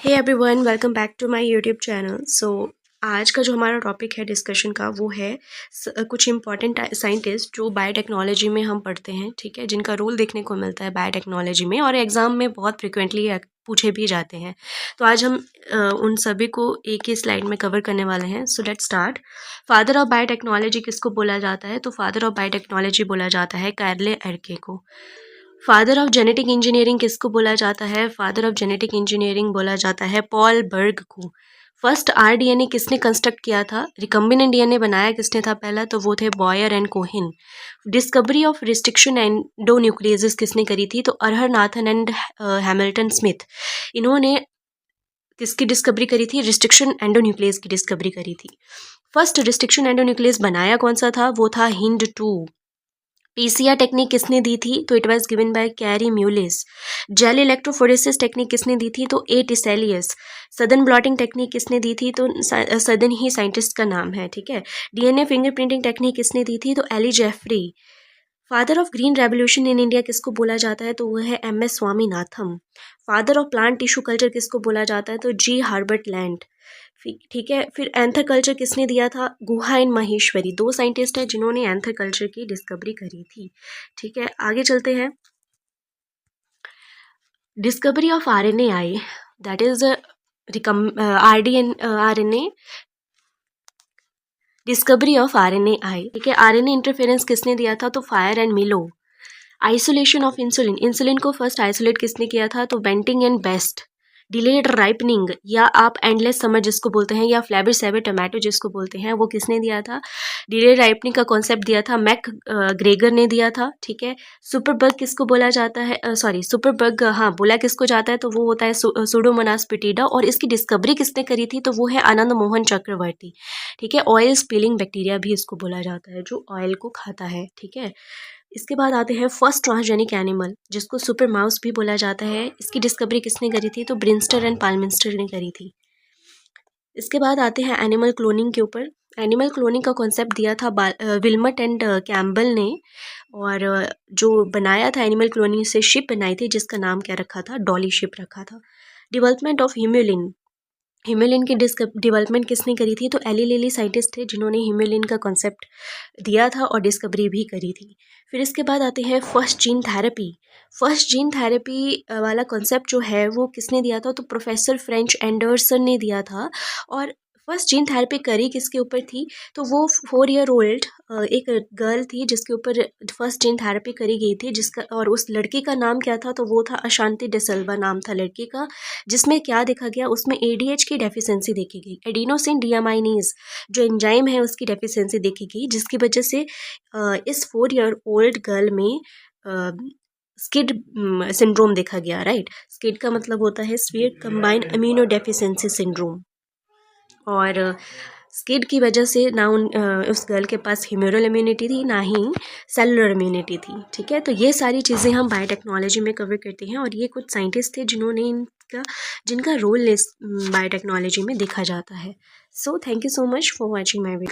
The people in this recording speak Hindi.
Hey everyone, welcome back to my YouTube channel. आज का जो हमारा टॉपिक है डिस्कशन का वो है कुछ इंपॉर्टेंट साइंटिस्ट जो बायोटेक्नोलॉजी में हम पढ़ते हैं, ठीक है, जिनका रोल देखने को मिलता है बायोटेक्नोलॉजी में और एग्ज़ाम में बहुत फ्रिक्वेंटली पूछे भी जाते हैं। तो आज हम उन सभी को एक ही स्लाइड में कवर करने वाले हैं। So let's start. Father of biotechnology किसको बोला जाता है? तो फादर ऑफ बायोटेक्नोलॉजी बोला जाता है कार्ले एर्के को। फादर ऑफ जेनेटिक इंजीनियरिंग किसको बोला जाता है? फादर ऑफ जेनेटिक इंजीनियरिंग बोला जाता है पॉल बर्ग को। फर्स्ट आरडीएनए किसने कंस्ट्रक्ट किया था? रिकम्बिनेंट डीएनए बनाया किसने था पहला? तो वो थे Boyer and Cohen. Discovery of restriction endonuclease किसने करी थी? तो अरहर नाथन एंड हैमिल्टन स्मिथ। इन्होंने किसकी डिस्कवरी करी थी? रिस्ट्रिक्शन एंडोन्यूक्लियस की डिस्कवरी करी थी। फर्स्ट रिस्ट्रिक्शन एंडोन्यूक्लियस बनाया कौन सा था? वो था हिंड 2। पीसीआर टेक्निक किसने दी थी? तो it was given by carry Mullis. Gel electrophoresis technique किसने दी थी? तो ए टिसेलियस। सदन ब्लॉटिंग टेक्निक किसने दी थी? तो सदन ही साइंटिस्ट का नाम है, ठीक है। डीएनए फिंगरप्रिंटिंग टेक्निक किसने दी थी? तो Alec Jeffreys. Father of green revolution in India किसको बोला जाता है? तो वह है M S Swaminathan. Father of plant tissue culture किसको बोला जाता है? तो जी हार्बर्ट लैंड, ठीक है। फिर एंथर कल्चर किसने दिया था? गुहा एंड महेश्वरी। दो साइंटिस्ट हैं जिन्होंने एंथर कल्चर की डिस्कवरी करी थी, ठीक है। आगे चलते हैं। Discovery of RNA, that is RNA, discovery of RNA, ठीक है। आरएनए इंटरफेरेंस किसने दिया था? तो Fire and Mello. Isolation of insulin, insulin को फर्स्ट आइसोलेट किसने किया था? तो Banting and Best. Delayed ripening या आप एंडलेस समर जिसको बोलते हैं या फ्लैबिश सेवर टोमेटो जिसको बोलते हैं, वो किसने दिया था? डिलेड राइपनिंग का कॉन्सेप्ट दिया था मैक ग्रेगर ने दिया था, ठीक है। सुपरबग किसको बोला जाता है? सुपरबग, हाँ, बोला किसको जाता है? तो वो होता है सुडोमोनास पिटिडा। और इसकी डिस्कवरी किसने करी थी? तो वो है आनंद मोहन चक्रवर्ती, ठीक है। ऑयल स्पिलिंग बैक्टीरिया भी इसको बोला जाता है, जो ऑयल को खाता है, ठीक है। इसके बाद आते हैं फर्स्ट ट्रांसजेनिक एनिमल जिसको सुपर माउस भी बोला जाता है। इसकी डिस्कवरी किसने करी थी? तो ब्रिंस्टर एंड पालमिंस्टर ने करी थी। इसके बाद आते हैं एनिमल क्लोनिंग के ऊपर। एनिमल क्लोनिंग का कॉन्सेप्ट दिया था विल्मट एंड कैम्बल ने। और जो बनाया था एनिमल क्लोनिंग से शिप बनाई थी जिसका नाम क्या रखा था? डॉली शिप रखा था। डेवलपमेंट ऑफ ह्यूम्यूलिन, ह्यूम्यूलिन की डेवलपमेंट किसने करी थी? तो एली लिली साइंटिस्ट थे जिन्होंने ह्यूम्यूलिन का कॉन्सेप्ट दिया था और डिस्कवरी भी करी थी। फिर इसके बाद आते हैं first gene therapy. First gene therapy वाला कॉन्सेप्ट जो है वो किसने दिया था? तो प्रोफेसर फ्रेंच एंडरसन ने दिया था। और फर्स्ट जीन थेरेपी करी किसके ऊपर थी? तो वो 4 ईयर ओल्ड एक गर्ल थी जिसके ऊपर फर्स्ट जीन थेरेपी करी गई थी, जिसका और उस लड़की का नाम क्या था? तो वो था अशांति डिसल्वा नाम था लड़की का। जिसमें क्या देखा गया? उसमें एडीएच की डेफिशिएंसी देखी गई, एडिनोसिन डियामाइनेज जो एंजाइम है उसकी डेफिशिएंसी देखी गई, जिसकी वजह से इस 4 ईयर ओल्ड गर्ल में स्किड सिंड्रोम देखा गया, राइट। स्किड का मतलब होता है severe combined amino deficiency syndrome. और स्किड की वजह से ना उस गर्ल के पास ह्यूमरल इम्यूनिटी थी ना ही सेलुलर इम्यूनिटी थी, ठीक है। तो ये सारी चीज़ें हम बायोटेक्नोलॉजी में कवर करते हैं और ये कुछ साइंटिस्ट थे जिन्होंने जिनका रोल इस बायोटेक्नोलॉजी में देखा जाता है। So thank you so much for watching my video.